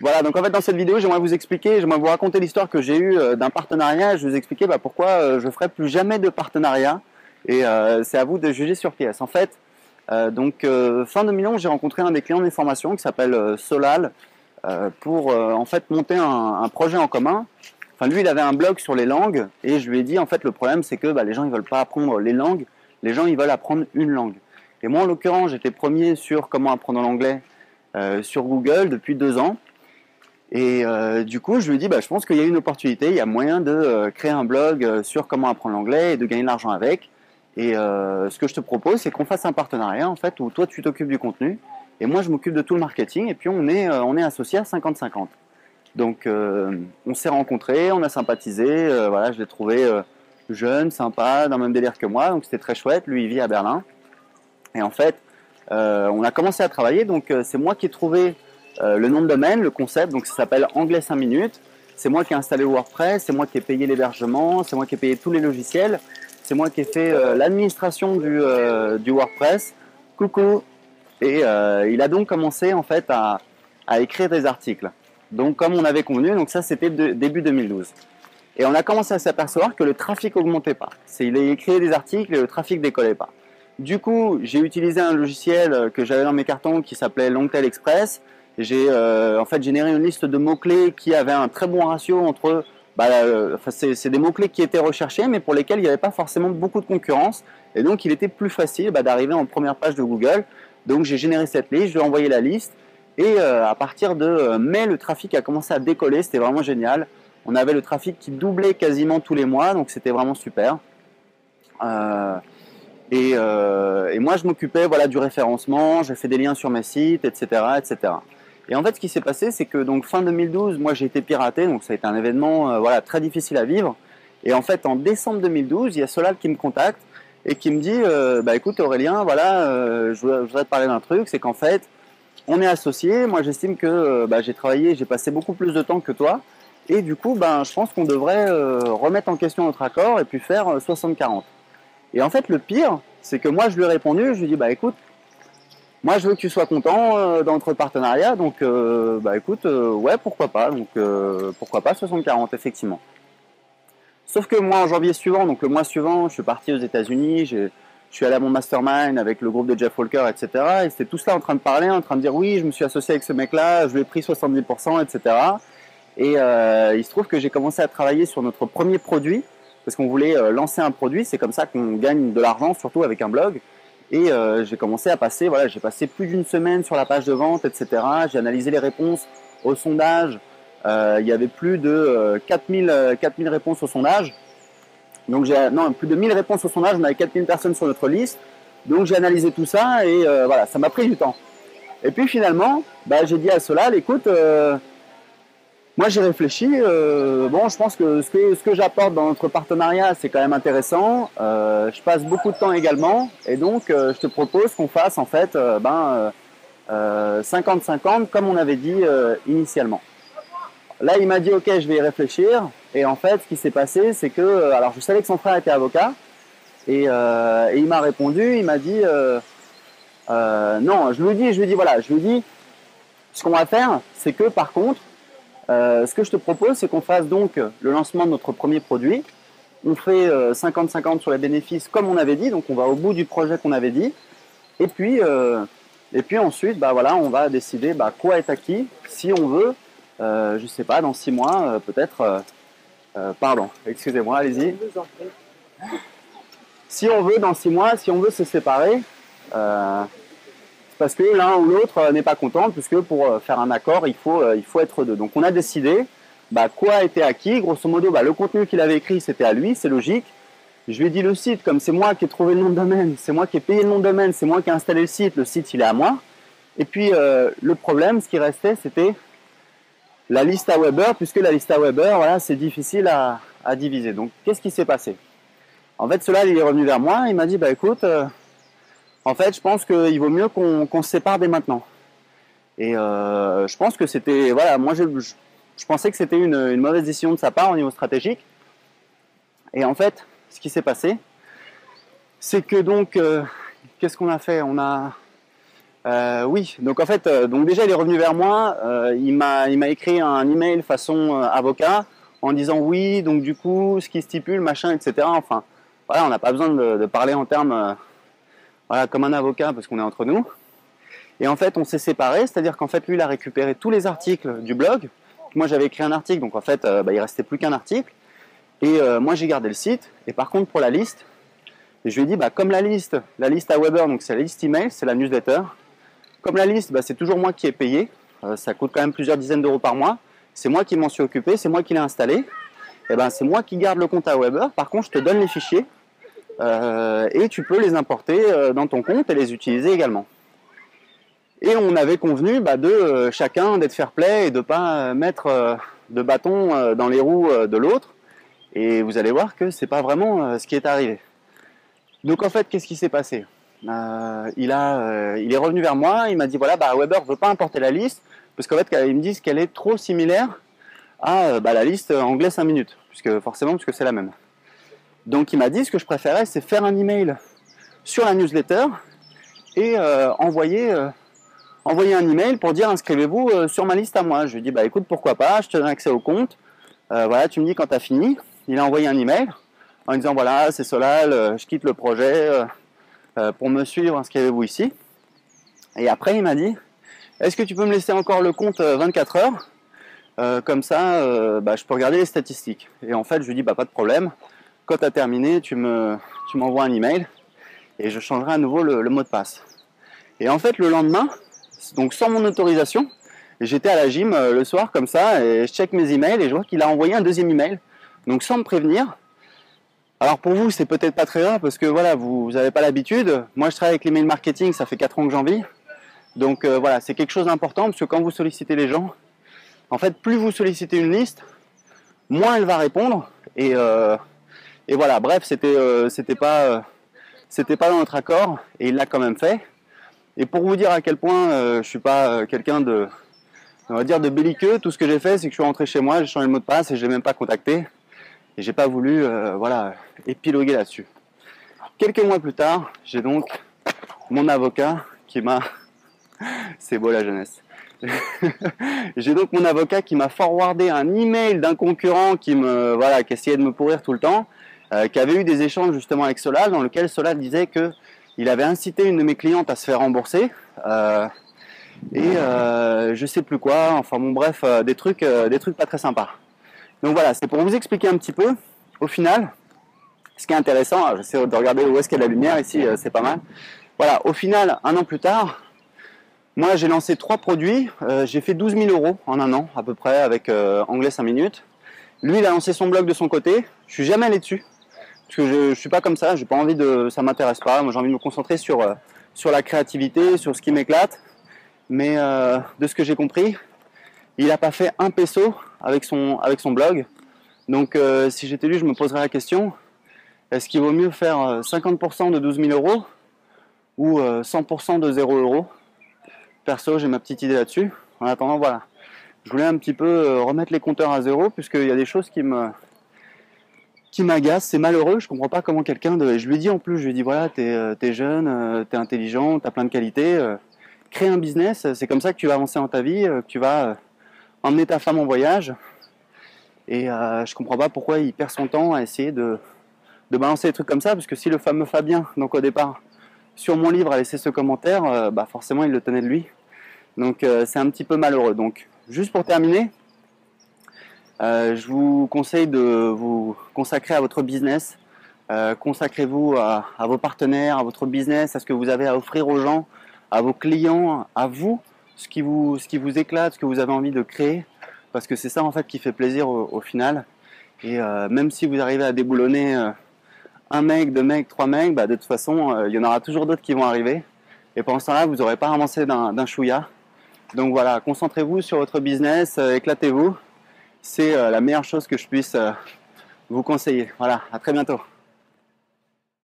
Voilà, donc en fait dans cette vidéo, j'aimerais vous raconter l'histoire que j'ai eue d'un partenariat. Je vais vous expliquer pourquoi je ne ferai plus jamais de partenariat. Et c'est à vous de juger sur pièce. En fait, fin 2011, j'ai rencontré un des clients des formations qui s'appelle Solal pour en fait monter un projet en commun. Enfin, lui, il avait un blog sur les langues et je lui ai dit en fait le problème c'est que les gens ils veulent pas apprendre les langues, les gens ils veulent apprendre une langue. Et moi en l'occurrence, j'étais premier sur comment apprendre l'anglais sur Google depuis 2 ans. Et du coup, je lui ai dit, je pense qu'il y a une opportunité, il y a moyen de créer un blog sur comment apprendre l'anglais et de gagner de l'argent avec. Et ce que je te propose, c'est qu'on fasse un partenariat en fait où toi tu t'occupes du contenu et moi je m'occupe de tout le marketing et puis on est associés à 50-50. Donc on s'est rencontrés, on a sympathisé, voilà, je l'ai trouvé jeune, sympa, dans le même délire que moi, donc c'était très chouette. Lui il vit à Berlin et en fait on a commencé à travailler. Donc c'est moi qui ai trouvé le nom de domaine, le concept, donc ça s'appelle Anglais 5 minutes. C'est moi qui ai installé WordPress, c'est moi qui ai payé l'hébergement, c'est moi qui ai payé tous les logiciels, c'est moi qui ai fait l'administration du WordPress. Coucou. Et il a donc commencé en fait à écrire des articles. Donc comme on avait convenu, donc ça c'était début 2012. Et on a commencé à s'apercevoir que le trafic augmentait pas. Il a écrit des articles et le trafic décollait pas. Du coup, j'ai utilisé un logiciel que j'avais dans mes cartons qui s'appelait Longtail Express. J'ai en fait généré une liste de mots-clés qui avait un très bon ratio entre... c'est des mots-clés qui étaient recherchés, mais pour lesquels il n'y avait pas forcément beaucoup de concurrence. Et donc, il était plus facile d'arriver en première page de Google. Donc, j'ai généré cette liste, je lui ai envoyé la liste. Et à partir de mai, le trafic a commencé à décoller. C'était vraiment génial. On avait le trafic qui doublait quasiment tous les mois. Donc, c'était vraiment super. Et moi, je m'occupais du référencement. J'ai fait des liens sur mes sites, etc., etc. Et en fait, ce qui s'est passé, c'est que donc fin 2012, moi j'ai été piraté, donc ça a été un événement très difficile à vivre. Et en fait, en décembre 2012, il y a Solal qui me contacte et qui me dit écoute Aurélien, je voudrais te parler d'un truc, c'est qu'en fait, on est associés. Moi, j'estime que j'ai travaillé, j'ai passé beaucoup plus de temps que toi. Et du coup, je pense qu'on devrait remettre en question notre accord et puis faire 60-40. Et en fait, le pire, c'est que moi, je lui ai répondu, je lui ai dit écoute, moi, je veux que tu sois content dans notre partenariat, donc écoute, ouais, pourquoi pas, donc pourquoi pas 60-40, effectivement. Sauf que moi, en janvier suivant, donc le mois suivant, je suis parti aux États-Unis, je suis allé à mon mastermind avec le groupe de Jeff Walker, etc. Et c'était tout cela en train de parler, en train de dire oui, je me suis associé avec ce mec-là, je lui ai pris 70%, etc. Et il se trouve que j'ai commencé à travailler sur notre premier produit, parce qu'on voulait lancer un produit, c'est comme ça qu'on gagne de l'argent, surtout avec un blog. Et j'ai commencé à passer, j'ai passé plus d'une semaine sur la page de vente, etc. J'ai analysé les réponses au sondage. Il y avait plus de 4000 réponses au sondage. Donc plus de 1000 réponses au sondage. On avait 4000 personnes sur notre liste. Donc j'ai analysé tout ça et ça m'a pris du temps. Et puis finalement, j'ai dit à Solal, écoute, moi j'ai réfléchi, je pense que ce que j'apporte dans notre partenariat c'est quand même intéressant, je passe beaucoup de temps également et donc je te propose qu'on fasse en fait 50-50 comme on avait dit initialement. Là il m'a dit ok, je vais y réfléchir et en fait ce qui s'est passé c'est que, alors je savais que son frère était avocat et il m'a répondu, il m'a dit non, je lui ai dit ce qu'on va faire c'est que par contre ce que je te propose, c'est qu'on fasse donc le lancement de notre premier produit. On fait 50-50 sur les bénéfices comme on avait dit, donc on va au bout du projet qu'on avait dit. Et puis ensuite, on va décider quoi est acquis, si on veut, je sais pas, dans 6 mois, peut-être. Pardon, excusez-moi, allez-y. Si on veut, dans 6 mois, si on veut se séparer, parce que l'un ou l'autre n'est pas content, puisque pour faire un accord, il faut être deux. Donc on a décidé quoi a été acquis. Grosso modo, le contenu qu'il avait écrit, c'était à lui, c'est logique. Je lui ai dit le site, comme c'est moi qui ai trouvé le nom de domaine, c'est moi qui ai payé le nom de domaine, c'est moi qui ai installé le site il est à moi. Et puis le problème, ce qui restait, c'était la liste à Weber, puisque la liste à Weber, c'est difficile à diviser. Donc qu'est-ce qui s'est passé? En fait, cela, il est revenu vers moi, il m'a dit écoute, en fait, je pense qu'il vaut mieux qu'on se sépare dès maintenant. Et je pense que c'était... moi, je pensais que c'était une mauvaise décision de sa part au niveau stratégique. Et en fait, ce qui s'est passé, c'est que donc, qu'est-ce qu'on a fait? Oui, donc en fait, donc déjà il est revenu vers moi, il m'a écrit un email façon avocat en disant oui, donc du coup, ce qui stipule, machin, etc. Enfin, voilà, on n'a pas besoin de parler en termes, voilà, comme un avocat parce qu'on est entre nous. Et en fait, on s'est séparés, c'est-à-dire qu'en fait, lui, il a récupéré tous les articles du blog. Moi, j'avais écrit un article, donc en fait, bah, il restait plus qu'un article. Et moi, j'ai gardé le site. Et par contre, pour la liste, je lui ai dit, bah, comme la liste à Weber, donc c'est la liste email, c'est la newsletter. Comme la liste, bah, c'est toujours moi qui ai payé. Ça coûte quand même plusieurs dizaines d'euros par mois. C'est moi qui m'en suis occupé, c'est moi qui l'ai installé. Et ben, c'est moi qui garde le compte à Weber. Par contre, je te donne les fichiers et tu peux les importer dans ton compte et les utiliser également. Et on avait convenu bah, de chacun d'être fair play et de ne pas mettre de bâton dans les roues de l'autre. Et vous allez voir que c'est pas vraiment ce qui est arrivé. Donc en fait, qu'est-ce qui s'est passé? Il est revenu vers moi, il m'a dit voilà, bah, Weber ne veut pas importer la liste, parce qu'en fait, ils me disent qu'elle est trop similaire à bah, la liste anglais 5 minutes, puisque c'est la même. Donc il m'a dit ce que je préférais, c'est faire un email sur la newsletter et envoyer un email pour dire inscrivez-vous sur ma liste à moi. Je lui ai dit bah écoute, pourquoi pas, je te donne accès au compte, voilà, tu me dis quand tu as fini. Il a envoyé un email en disant voilà, c'est Solal, je quitte le projet. Pour me suivre, inscrivez-vous ici. Et après, il m'a dit est-ce que tu peux me laisser encore le compte 24 heures comme ça, bah, je peux regarder les statistiques. Et en fait, je lui dis bah, pas de problème. Quand tu as terminé, tu m'envoies un email et je changerai à nouveau le mot de passe. Et en fait, le lendemain, donc sans mon autorisation, j'étais à la gym le soir comme ça et je check mes emails et je vois qu'il a envoyé un deuxième email. Donc sans me prévenir. Alors pour vous, c'est peut-être pas très grave parce que voilà, vous n'avez pas l'habitude. Moi, je travaille avec l'email marketing, ça fait 4 ans que j'en vis. Donc voilà, c'est quelque chose d'important parce que quand vous sollicitez les gens, en fait, plus vous sollicitez une liste, moins elle va répondre. Et voilà, bref, c'était pas dans notre accord et il l'a quand même fait. Et pour vous dire à quel point je suis pas quelqu'un on va dire de belliqueux, tout ce que j'ai fait, c'est que je suis rentré chez moi, j'ai changé le mot de passe et je l'ai même pas contacté. Et j'ai pas voulu voilà, épiloguer là-dessus. Quelques mois plus tard, j'ai donc mon avocat qui m'a... C'est beau la jeunesse. J'ai donc mon avocat qui m'a forwardé un email d'un concurrent qui essayait de me pourrir tout le temps, qui avait eu des échanges justement avec Solal, dans lequel Solal disait que il avait incité une de mes clientes à se faire rembourser. Je sais plus quoi, enfin bon bref, des trucs pas très sympas. Donc voilà, c'est pour vous expliquer un petit peu, au final, ce qui est intéressant, j'essaie de regarder où est-ce qu'il y a la lumière ici, c'est pas mal. Voilà, au final, un an plus tard, moi j'ai lancé 3 produits, j'ai fait 12 000 euros en un an à peu près avec Anglais 5 minutes. Lui il a lancé son blog de son côté, je suis jamais allé dessus, parce que je suis pas comme ça, j'ai pas envie ça m'intéresse pas, moi j'ai envie de me concentrer sur la créativité, sur ce qui m'éclate, mais de ce que j'ai compris, il n'a pas fait un peso avec son blog. Donc si j'étais lui, je me poserais la question, est-ce qu'il vaut mieux faire 50% de 12 000 euros ou 100% de 0 euros? Perso, j'ai ma petite idée là-dessus. En attendant, voilà. Je voulais un petit peu remettre les compteurs à zéro, puisqu'il y a des choses qui m'agacent. C'est malheureux, je comprends pas comment quelqu'un de... Je lui ai dit en plus, je lui ai dit voilà, t'es jeune, t'es intelligent, t'as plein de qualités, crée un business, c'est comme ça que tu vas avancer dans ta vie, que tu vas emmener ta femme en voyage. Et je comprends pas pourquoi il perd son temps à essayer de balancer des trucs comme ça, parce que si le fameux Fabien, donc au départ, sur mon livre a laissé ce commentaire, bah forcément il le tenait de lui. Donc c'est un petit peu malheureux. Donc juste pour terminer, je vous conseille de vous consacrer à votre business. Consacrez-vous à vos partenaires, à votre business, à ce que vous avez à offrir aux gens, à vos clients, à vous, ce qui vous éclate, ce que vous avez envie de créer, parce que c'est ça en fait qui fait plaisir au final. Et même si vous arrivez à déboulonner un mec, 2 mecs, 3 mecs, bah, de toute façon, il y en aura toujours d'autres qui vont arriver. Et pendant ce temps-là, vous n'aurez pas avancé d'un chouïa. Donc voilà, concentrez-vous sur votre business, éclatez-vous. C'est la meilleure chose que je puisse vous conseiller. Voilà, à très bientôt.